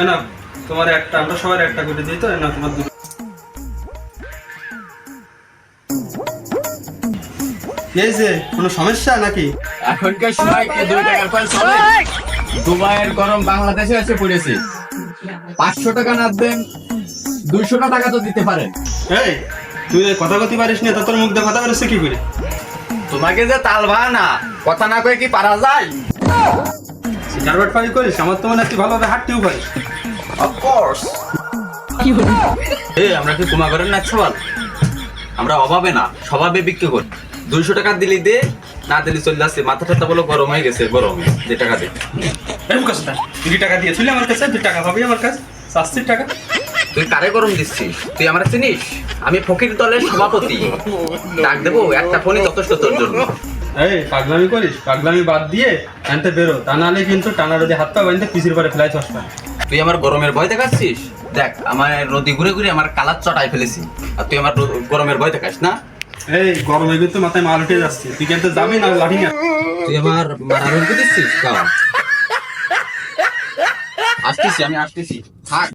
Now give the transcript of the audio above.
না তোমার একটা, আমরা সবার একটা করে দিই তো না তোমার দুটো। এই যে কোনো সমস্যা নাকি? এখনকার সময় কি 2 টাকার ফল চলে? দুবাইয়ের গরম বাংলাদেশে এসে পড়েছে। 500 টাকা না দেন 200 টাকা তো দিতে পারেন। এই তুই কথা কতি পারিস না, তোর মুখ দিয়ে কথা বেরোচ্ছে কি করে? তোমাকে যে তাল ভাড়া না কথা না কয়ে কি পারা যায়? সিগারেট পারি করিস, আমার তো মনে হয় তুই ভালোভাবে হাঁটতেও পারিস। অফকোর্স। এই আমরা কি কুমা করেন না সবাল? আমরা অভাবে না স্বভাবে বিক্রি করি। 200 টাকা দিলি দে, না দিলি চলে আসছে। মাথা টাথা বলো গরম হয়ে গেছে, গরমে 2 টাকা দে। এই মুখ আসতে, তুই টাকা দিয়েছিলি আমার কাছে, 2 টাকা পাবি আমার কাছে, 80 টাকা। তুই কারে গরম দিচ্ছিস? তুই আমার চিনিস? আমি ফকির দলের সভাপতি। ডাক দেবো একটা ফোনই যথেষ্ট তোর জন্য। এই পাগলামি করিস, পাগলামি বাদ দিয়ে আনতে বেরো, তা নাহলে কিন্তু টানা রোদে হাত পা বাঁধতে পিসির পরে ফেলাই চসটা। তুই আমার গরমের ভয় দেখাচ্ছিস? দেখ আমার নদী ঘুরে ঘুরে আমার কালার চটাই ফেলেছি, আর তুই আমার গরমের ভয় দেখাস না? এই গরমে কিন্তু মাথায় মাল উঠে যাচ্ছে, তুই কিন্তু যাবি না লাঠি না। তুই আমার মারার হুমকি দিচ্ছিস? আসতেছি, আমি আসতেছি। থাক।